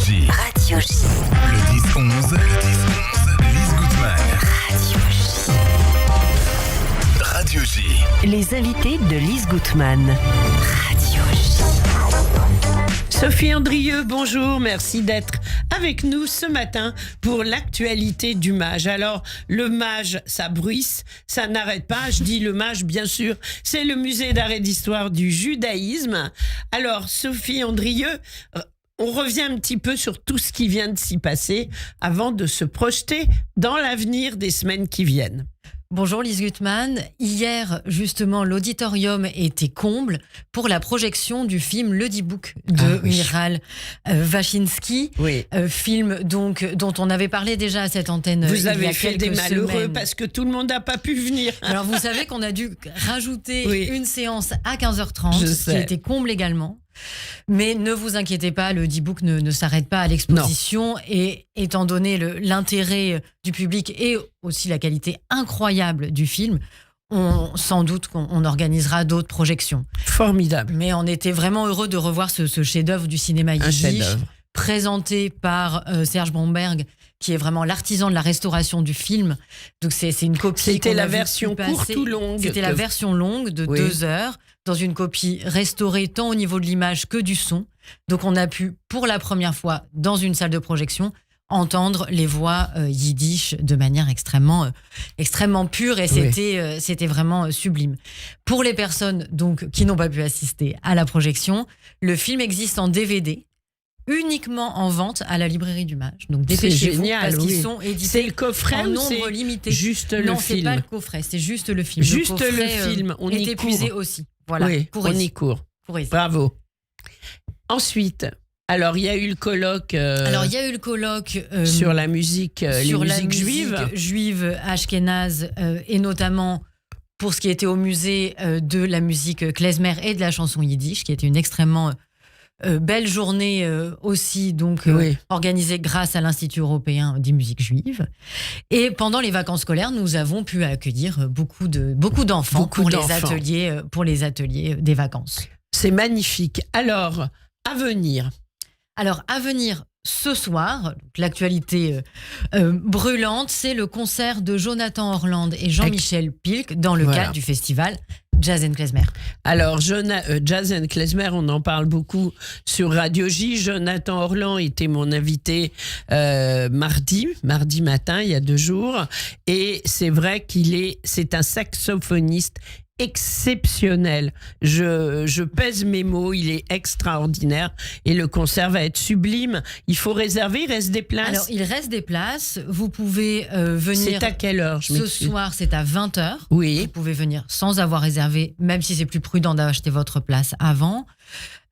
J. Radio J. Le 10-11. Lise Goutman. Radio J. Les invités de Lise Goutman. Radio J. Sophie Andrieux, bonjour, merci d'être avec nous ce matin pour l'actualité du mage. Alors, le mage, ça bruisse, ça n'arrête pas. Je dis le mage, bien sûr, c'est le musée d'art et d'histoire du judaïsme. Alors, Sophie Andrieux, on revient un petit peu sur tout ce qui vient de s'y passer avant de se projeter dans l'avenir des semaines qui viennent. Bonjour Lise Guttmann. Hier, justement, l'auditorium était comble pour la projection du film Le D-Book de Miral Wachinsky. Oui. Film donc, dont on avait parlé déjà à cette antenne. Vous il y avez a fait des quelques malheureux semaines. parce que tout le monde n'a pas pu venir. Alors vous savez qu'on a dû rajouter Oui. une séance à 15h30 Je qui sais. était comble également. Mais ne vous inquiétez pas, le D-Book ne s'arrête pas à l'exposition et étant donné l'intérêt du public et aussi la qualité incroyable du film, sans doute qu'on organisera d'autres projections. Formidable. Mais on était vraiment heureux de revoir ce chef-d'œuvre du cinéma Un yiddish, chef-d'œuvre. présenté par Serge Bromberg, qui est vraiment l'artisan de la restauration du film. Donc c'est une copie. C'était qu'on la a vu version passer. courte ou longue C'était la version longue de Oui. 2 heures, dans une copie restaurée tant au niveau de l'image que du son. Donc on a pu, pour la première fois, dans une salle de projection, entendre les voix yiddish de manière extrêmement pure et c'était vraiment sublime. Pour les personnes donc qui n'ont pas pu assister à la projection, le film existe en DVD, uniquement en vente à la librairie du Mage. Donc C'est dépêchez-vous génial, parce qu'ils oui. sont C'est édités le coffret en ou nombre c'est limité. juste le Non, c'est film pas le coffret, c'est juste le film. Juste le coffret, le film, on est y épuisé court. aussi. Voilà, Oui, on y court. courez-y. Bravo. Ensuite, alors il y a eu le colloque Alors il y a eu le colloque sur la musique, sur les la musiques musique juives. juive ashkénaze et notamment pour ce qui était au musée de la musique klezmer et de la chanson yiddish, qui était une extrêmement belle journée aussi, donc Oui. organisée grâce à l'Institut européen des musiques juives. Et pendant les vacances scolaires, nous avons pu accueillir beaucoup d'enfants Beaucoup pour d'enfants. les ateliers des vacances. C'est magnifique. Alors, à venir. Alors, à venir ce soir, donc, l'actualité brûlante, c'est le concert de Jonathan Orland et Jean-Michel Pilk dans le Voilà. cadre du festival Jazz & Klezmer. Alors, Jazz & Klezmer, on en parle beaucoup sur Radio J. Jonathan Orland était mon invité mardi matin, il y a 2 jours. Et c'est vrai c'est un saxophoniste exceptionnel. Je pèse mes mots, il est extraordinaire et le concert va être sublime. Il faut réserver, il reste des places. Alors, il reste des places. Vous pouvez venir. C'est à quelle heure? Je Ce m'excuse. soir, c'est à 20h. Oui. Vous pouvez venir sans avoir réservé, même si c'est plus prudent d'acheter votre place avant.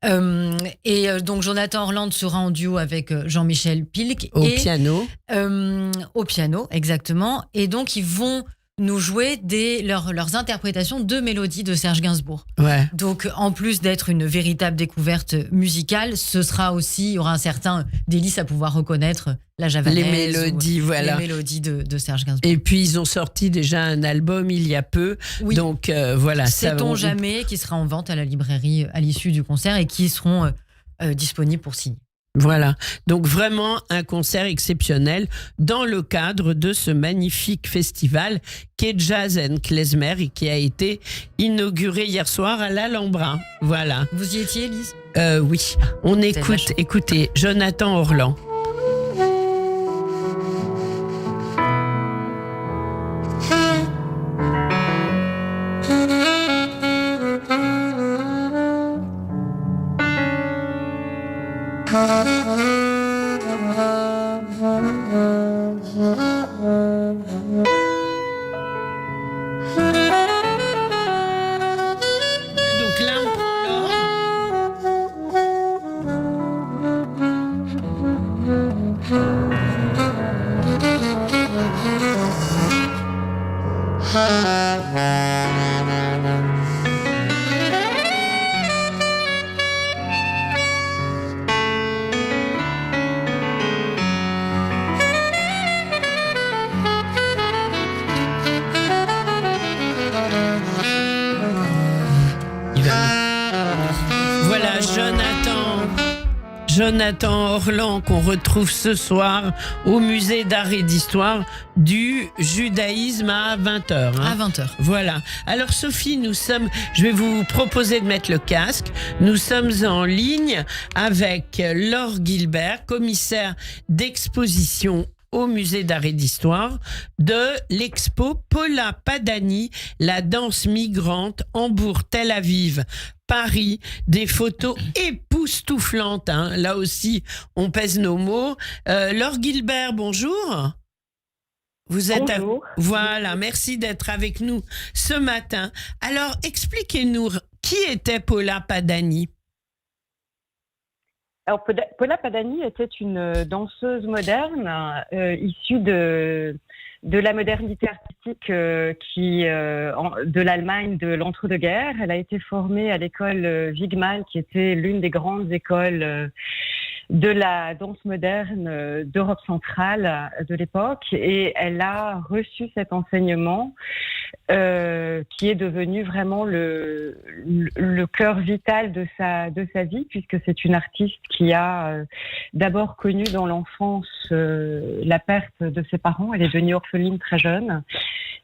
Donc, Jonathan Orland sera en duo avec Jean-Michel Pilk. Au piano. Au piano, exactement. Et donc, ils vont nous jouer leurs interprétations de mélodies de Serge Gainsbourg. Ouais. Donc, en plus d'être une véritable découverte musicale, il y aura un certain délice à pouvoir reconnaître la javanaise. Les mélodies, voilà. Les mélodies de Serge Gainsbourg. Et puis, ils ont sorti déjà un album il y a peu. Oui. Donc, voilà. Sait-on jamais, qui sera en vente à la librairie à l'issue du concert et qui seront disponibles pour signer. Voilà. Donc, vraiment un concert exceptionnel dans le cadre de ce magnifique festival qu'est Jazz & Klezmer et qui a été inauguré hier soir à l'Alhambra. Voilà. Vous y étiez, Lise? Oui. On écoutez, Jonathan Orland. Donc là, on prend l'or. Jonathan Orlan, qu'on retrouve ce soir au musée d'art et d'histoire du judaïsme à 20h. À 20h. Voilà. Alors Sophie, je vais vous proposer de mettre le casque. Nous sommes en ligne avec Laure Gilbert, commissaire d'exposition au musée d'art et d'histoire de l'expo Paula Padani, la danse migrante, Hambourg, Tel Aviv, Paris, des photos époustouflantes. Là aussi, on pèse nos mots. Laure Gilbert, bonjour. Vous êtes Bonjour. Voilà, merci d'être avec nous ce matin. Alors, expliquez-nous, qui était Paula Padani? Alors, Paula Padani était une danseuse moderne issue de la modernité artistique de l'Allemagne de l'entre-deux-guerres. Elle a été formée à l'école Wigmal, qui était l'une des grandes écoles de la danse moderne d'Europe centrale de l'époque, et elle a reçu cet enseignement qui est devenu vraiment le cœur vital de sa vie, puisque c'est une artiste qui a d'abord connu dans l'enfance la perte de ses parents. Elle est devenue orpheline très jeune,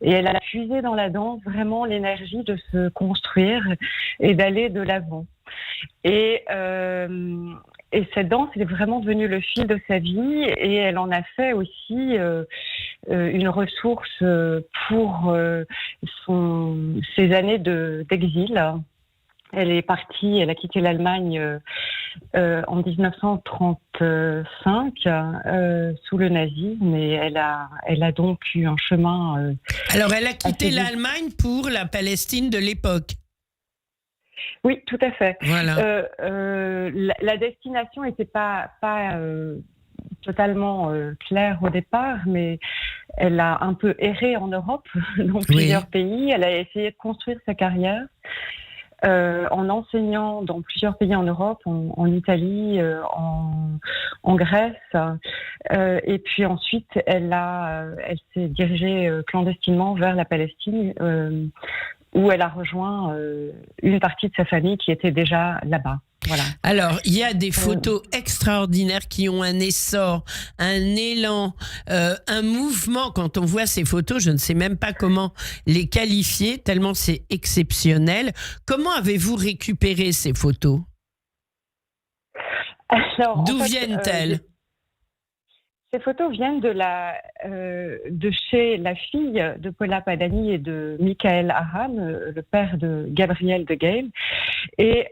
et elle a puisé dans la danse vraiment l'énergie de se construire et d'aller de l'avant. Et cette danse, elle est vraiment devenue le fil de sa vie, et elle en a fait aussi une ressource pour ses années d'exil. Elle est partie, elle a quitté l'Allemagne en 1935 sous le nazisme, et elle a donc eu un chemin. Alors, elle a quitté l'Allemagne pour la Palestine de l'époque. Oui, tout à fait. Voilà. La destination n'était pas totalement claire au départ, mais elle a un peu erré en Europe, dans plusieurs pays. Elle a essayé de construire sa carrière en enseignant dans plusieurs pays en Europe, en Italie, en Grèce. Et puis ensuite, elle s'est dirigée clandestinement vers la Palestine, où elle a rejoint une partie de sa famille qui était déjà là-bas. Voilà. Alors, il y a des photos extraordinaires qui ont un essor, un élan, un mouvement. Quand on voit ces photos, je ne sais même pas comment les qualifier, tellement c'est exceptionnel. Comment avez-vous récupéré ces photos? D'où viennent-elles? Ces photos viennent de chez la fille de Paula Padani et de Michael Aram, le père de Gabriel de Gale. Et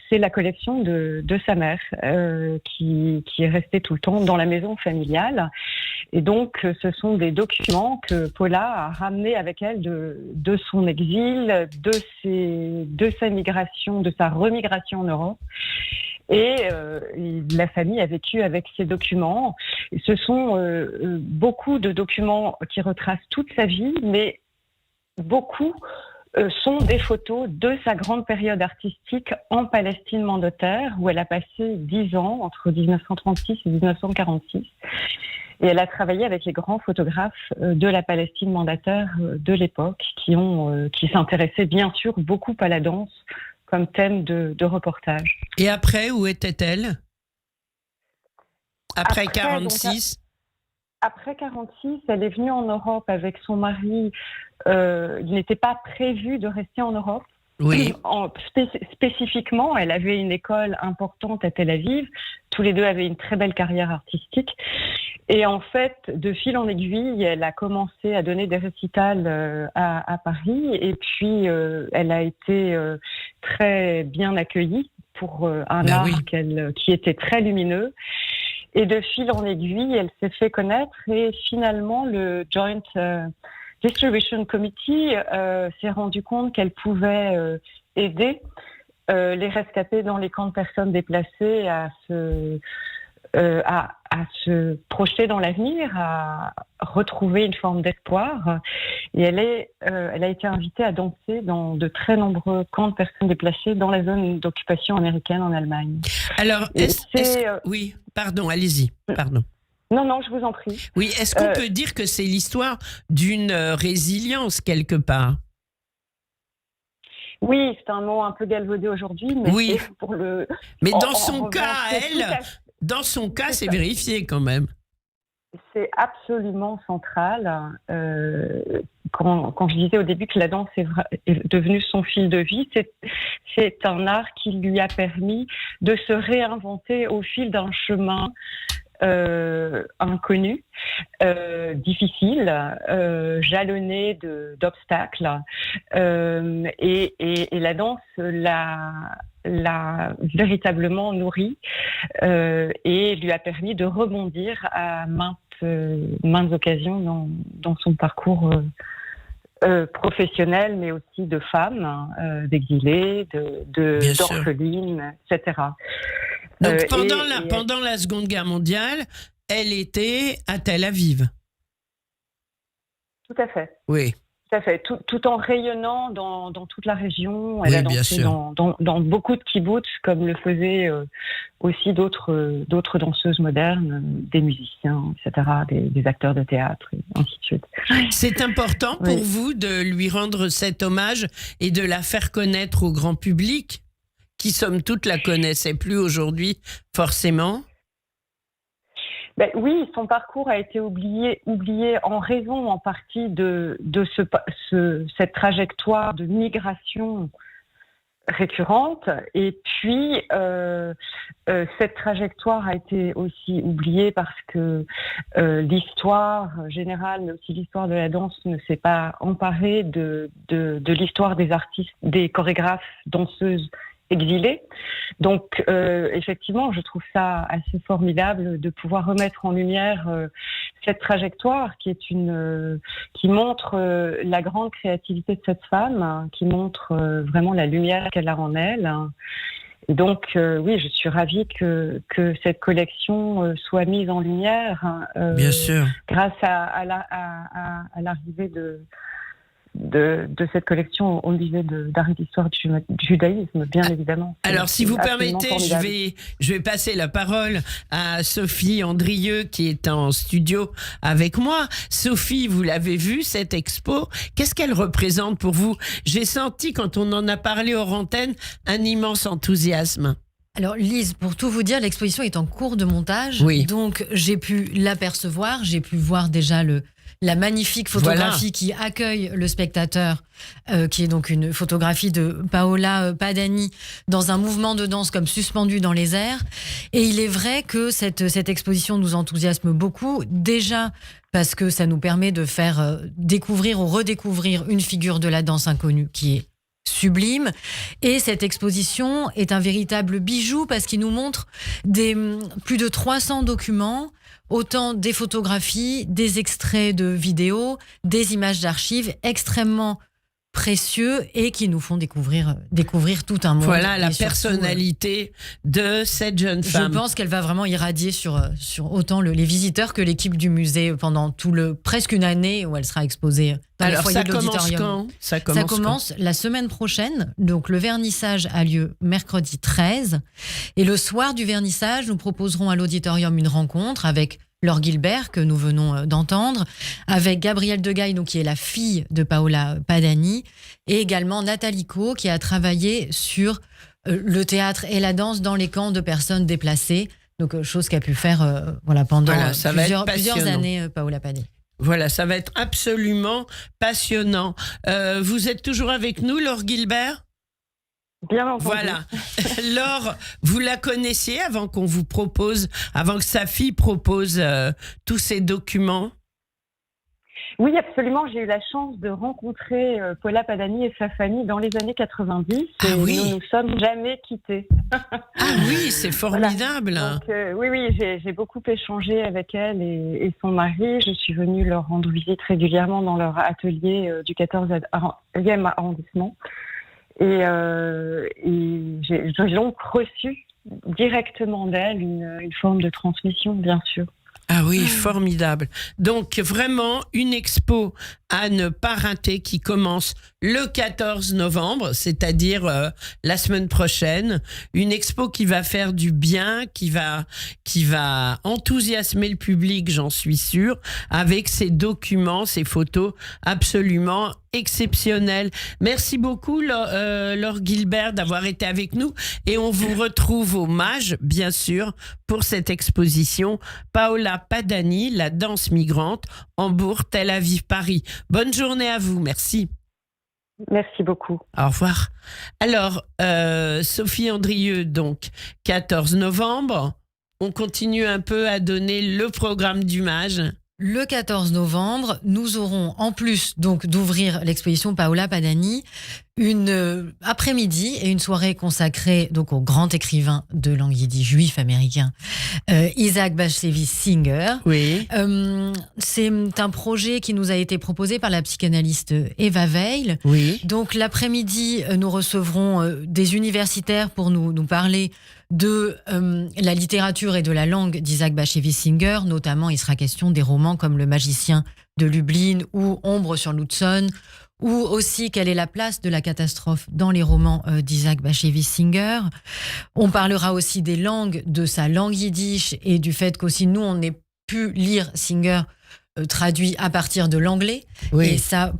c'est la collection de sa mère qui est restée tout le temps dans la maison familiale. Et donc, ce sont des documents que Paula a ramenés avec elle de son exil, de sa migration, de sa remigration en Europe. Et la famille a vécu avec ces documents. Ce sont beaucoup de documents qui retracent toute sa vie, mais beaucoup sont des photos de sa grande période artistique en Palestine mandataire, où elle a passé 10 ans, entre 1936 et 1946. Et elle a travaillé avec les grands photographes de la Palestine mandataire de l'époque, qui s'intéressaient bien sûr beaucoup à la danse comme thème de reportage. Et après, où était-elle? Après 46? Après 46, elle est venue en Europe avec son mari. Il n'était pas prévu de rester en Europe. Oui. Spécifiquement, elle avait une école importante à Tel Aviv. Tous les deux avaient une très belle carrière artistique. Et en fait, de fil en aiguille, elle a commencé à donner des récitals à Paris. Et puis, elle a été très bien accueillie pour un art qui était très lumineux. Et de fil en aiguille, elle s'est fait connaître. Et finalement, le Joint Distribution Committee s'est rendu compte qu'elle pouvait aider les rescapés dans les camps de personnes déplacées à se projeter dans l'avenir, à retrouver une forme d'espoir. Et elle a été invitée à danser dans de très nombreux camps de personnes déplacées dans la zone d'occupation américaine en Allemagne. Alors, oui, pardon, allez-y, pardon. Non, je vous en prie. Oui, est-ce qu'on peut dire que c'est l'histoire d'une résilience quelque part? Oui, c'est un mot un peu galvaudé aujourd'hui, mais Oui. c'est pour le. Mais En- dans en son revanche, cas, c'est tout à elle, dans son cas, C'est c'est ça. vérifié quand même. C'est absolument central. Quand je disais au début que la danse est devenue son fil de vie, c'est un art qui lui a permis de se réinventer au fil d'un chemin inconnu, difficile, jalonné d'obstacles. Et la danse l'a véritablement nourri et lui a permis de rebondir à maintes occasions dans son parcours professionnel, mais aussi de femme, d'exilée, Bien sûr. d'orpheline, etc. Donc Et pendant la Seconde Guerre mondiale, elle était à Tel Aviv. tout à fait. Oui. Tout à fait. Tout en rayonnant dans toute la région. Oui, Elle a bien dansé sûr. dans beaucoup de kibbutz, comme le faisaient aussi d'autres danseuses modernes, des musiciens, etc., des acteurs de théâtre, et ainsi de suite. C'est important pour Oui. vous de lui rendre cet hommage et de la faire connaître au grand public, qui somme toute la connaissait plus aujourd'hui forcément. Ben oui, son parcours a été oublié en raison en partie de cette trajectoire de migration récurrente. Et puis, cette trajectoire a été aussi oubliée parce que l'histoire générale, mais aussi l'histoire de la danse ne s'est pas emparée de l'histoire des artistes, des chorégraphes, danseuses exilées. Donc, effectivement, je trouve ça assez formidable de pouvoir remettre en lumière cette trajectoire qui montre la grande créativité de cette femme, qui montre vraiment la lumière qu'elle a en elle. Et donc, oui, je suis ravie que cette collection soit mise en lumière Bien sûr. grâce à l'arrivée de cette collection au musée d'art et d'histoire du judaïsme, bien évidemment. Alors, si vous absolument permettez, formidable. je vais passer la parole à Sophie Andrieux qui est en studio avec moi. Sophie, vous l'avez vue, cette expo. Qu'est-ce qu'elle représente pour vous? J'ai senti, quand on en a parlé hors antenne, un immense enthousiasme. Alors Lise, pour tout vous dire, l'exposition est en cours de montage. Oui. Donc j'ai pu l'apercevoir, j'ai pu voir déjà la magnifique photographie qui accueille le spectateur, qui est donc une photographie de Paola Padani dans un mouvement de danse comme suspendu dans les airs. Et il est vrai que cette exposition nous enthousiasme beaucoup, déjà parce que ça nous permet de faire découvrir ou redécouvrir une figure de la danse inconnue qui est sublime. Et cette exposition est un véritable bijou parce qu'il nous montre plus de 300 documents, autant des photographies, des extraits de vidéos, des images d'archives extrêmement précieux et qui nous font découvrir tout un monde. Voilà la Et surtout, personnalité de cette jeune je femme. pense qu'elle va vraiment irradier sur autant les visiteurs que l'équipe du musée pendant presque une année où elle sera exposée dans les Alors, foyers ça de commence l'auditorium. quand? Ça Ça commence la semaine prochaine. Donc, le vernissage a lieu mercredi 13. Et le soir du vernissage, nous proposerons à l'auditorium une rencontre avec Laure Gilbert, que nous venons d'entendre, avec Gabrielle Degaille, donc, qui est la fille de Paola Padani, et également Nathalie Co, qui a travaillé sur le théâtre et la danse dans les camps de personnes déplacées. Donc, chose qu'a pu faire pendant ça va être plusieurs passionnant. années, Paola Padani. Voilà, ça va être absolument passionnant. Vous êtes toujours avec nous, Laure Gilbert? Bien entendu. Voilà. Laure, vous la connaissiez avant que sa fille propose tous ces documents? Oui, absolument. J'ai eu la chance de rencontrer Paola Padani et sa famille dans les années 90. Ah et oui. nous nous sommes jamais quittés. Ah oui, c'est formidable. Donc, oui, j'ai beaucoup échangé avec elle et son mari. Je suis venue leur rendre visite régulièrement dans leur atelier du 14e arrondissement. Et j'ai donc reçu directement d'elle une forme de transmission, bien sûr. Ah oui, formidable. Donc vraiment une expo à ne pas rater qui commence le 14 novembre, c'est-à-dire la semaine prochaine. Une expo qui va faire du bien, qui va enthousiasmer le public, j'en suis sûre, avec ces documents, ces photos absolument exceptionnel. Merci beaucoup, Laure Gilbert, d'avoir été avec nous. Et on vous retrouve au MAGE, bien sûr, pour cette exposition Paola Padani, la danse migrante, Hambourg, Tel Aviv, Paris. Bonne journée à vous. Merci. Merci beaucoup. Au revoir. Alors, Sophie Andrieux, donc, 14 novembre. On continue un peu à donner le programme du MAGE. Le 14 novembre, nous aurons, en plus donc d'ouvrir l'exposition Paola Padani, une après-midi et une soirée consacrée donc au grand écrivain de langue yiddish juif américain, Isaac Bashevis Singer. Oui. C'est un projet qui nous a été proposé par la psychanalyste Eva Weil. Oui. Donc l'après-midi, nous recevrons des universitaires pour nous parler de la littérature et de la langue d'Isaac Bashevis Singer. Notamment, il sera question des romans comme Le Magicien de Lublin ou Ombre sur l'Hudson, ou aussi quelle est la place de la catastrophe dans les romans d'Isaac Bashevis Singer. On parlera aussi des langues, de sa langue yiddish et du fait qu'aussi nous, on ait pu lire Singer traduit à partir de l'anglais. Oui. Et ça,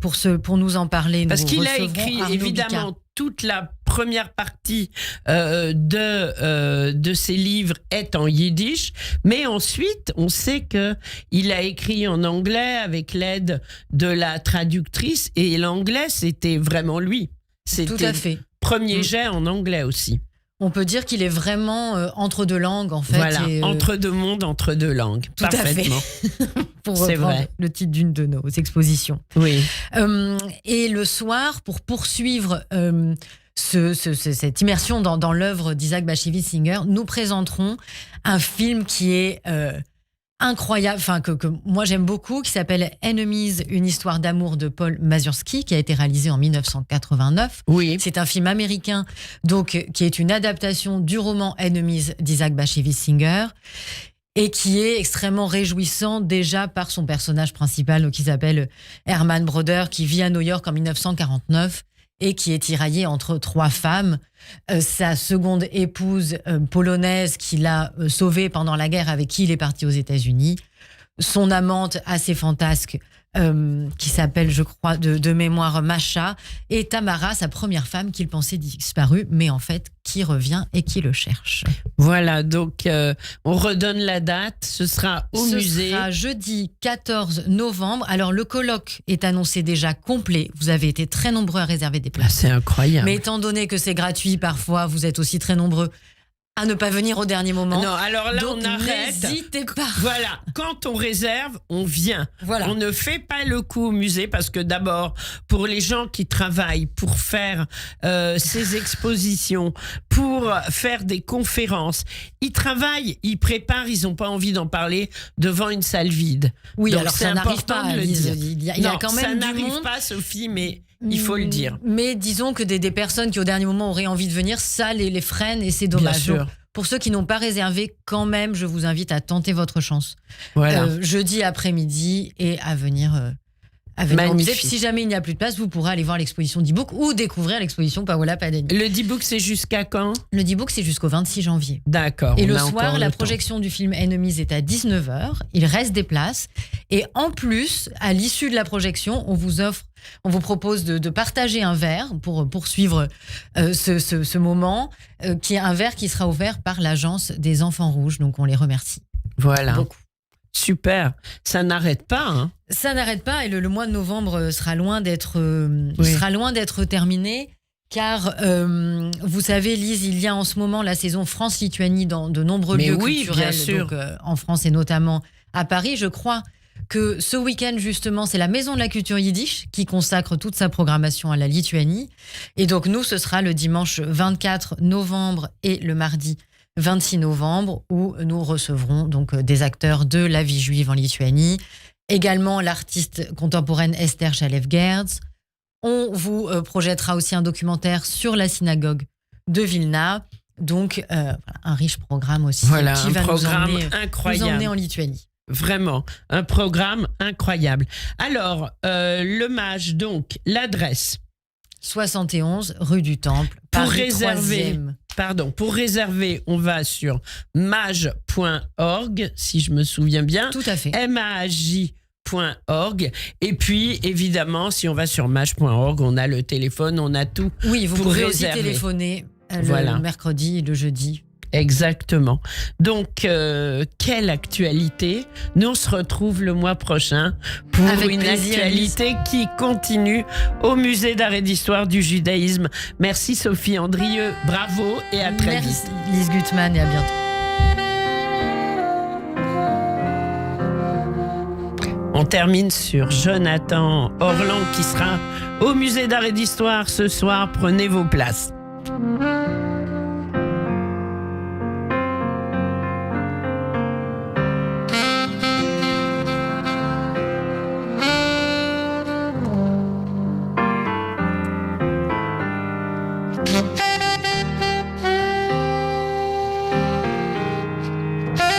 pour nous en parler, parce nous qu'il a recevrons écrit Arnaud évidemment Bicard. toute la première partie de ses livres est en yiddish, mais ensuite on sait que il a écrit en anglais avec l'aide de la traductrice, et l'anglais c'était vraiment lui. C'était Tout à fait. premier jet en anglais aussi. On peut dire qu'il est vraiment entre deux langues, en fait. Voilà, et, entre deux mondes, entre deux langues. Tout à fait. Parfaitement. pour c'est reprendre vrai. le titre d'une de nos expositions. Oui. Et le soir, pour poursuivre cette immersion dans l'œuvre d'Isaac Bashevis Singer, nous présenterons un film qui est incroyable, enfin que moi j'aime beaucoup, qui s'appelle Enemies, une histoire d'amour de Paul Mazursky, qui a été réalisé en 1989. Oui. C'est un film américain, donc qui est une adaptation du roman Enemies d'Isaac Bashevis Singer, et qui est extrêmement réjouissant déjà par son personnage principal, qui s'appelle Herman Broder, qui vit à New York en 1949 et qui est tiraillé entre trois femmes. Sa seconde épouse polonaise qui l'a sauvé pendant la guerre, avec qui il est parti aux États-Unis. Son amante assez fantasque qui s'appelle, je crois, de mémoire Masha, et Tamara, sa première femme qu'il pensait disparue, mais en fait qui revient et qui le cherche. Voilà, donc on redonne la date, ce sera au musée. Ce sera jeudi 14 novembre. Alors le colloque est annoncé déjà complet, vous avez été très nombreux à réserver des Ah, places. c'est incroyable. Mais étant donné que c'est gratuit, parfois vous êtes aussi très nombreux à ne pas venir au dernier moment. Non, alors là, Donc, on arrête. n'hésitez pas. Voilà, quand on réserve, on vient. Voilà. On ne fait pas le coup au musée parce que d'abord, pour les gens qui travaillent pour faire ces expositions, pour faire des conférences, ils travaillent, ils préparent, ils n'ont pas envie d'en parler devant une salle vide. Oui, Donc, alors c'est ça n'arrive important pas. de le Lise. dire. Il y a Non, quand ça même du n'arrive monde. pas, Sophie, mais il faut le dire. Mais disons que des personnes qui au dernier moment auraient envie de venir, ça les freine et c'est dommage. Bien sûr. Donc, pour ceux qui n'ont pas réservé, quand même, je vous invite à tenter votre chance. Voilà. Jeudi après-midi et à venir au musée. Magnifique. Puis si jamais il n'y a plus de place, vous pourrez aller voir l'exposition d'e-book ou découvrir l'exposition Paola Padani. Le D-Book, c'est jusqu'à quand? Le d'e-book, c'est jusqu'au 26 janvier. D'accord. Et on le a encore soir, la le temps. projection du film Enemies est à 19h. Il reste des places. Et en plus, à l'issue de la projection, on vous propose de partager un verre pour poursuivre ce moment, qui est un verre qui sera offert par l'Agence des Enfants Rouges. Donc on les remercie Voilà. beaucoup. Super. Ça n'arrête pas, hein. Ça n'arrête pas et le mois de novembre sera loin d'être terminé. Car, vous savez, Lise, il y a en ce moment la saison France-Lituanie dans de nombreux Mais lieux oui, culturels, bien sûr. donc, en France et notamment à Paris. Je crois que ce week-end, justement, c'est la Maison de la Culture Yiddish qui consacre toute sa programmation à la Lituanie. Et donc, nous, ce sera le dimanche 24 novembre et le mardi 26 novembre, où nous recevrons donc des acteurs de la vie juive en Lituanie. Également, l'artiste contemporaine Esther Shalev-Gertz. On vous projettera aussi un documentaire sur la synagogue de Vilna. Donc, un riche programme aussi Voilà, qui un va programme nous incroyable. emmener en Lituanie. Vraiment, un programme incroyable. Alors, le MAGE, donc, l'adresse. 71 rue du Temple, Pour Paris réserver, 3e. pour réserver, on va sur mage.org, si je me souviens bien. Tout à fait. MAJ.org. Et puis, évidemment, si on va sur mage.org, on a le téléphone, on a tout. Oui, vous pour pouvez réserver. aussi téléphoner Voilà. le mercredi et le jeudi. Exactement. Donc, quelle actualité. Nous, on se retrouve le mois prochain pour Avec une plaisir, actualité qui continue au Musée d'art et d'histoire du judaïsme. Merci Sophie Andrieux, bravo et à très Merci vite. Lise Gutmann et à bientôt. On termine sur Jonathan Orlan qui sera au Musée d'art et d'histoire ce soir. Prenez vos places.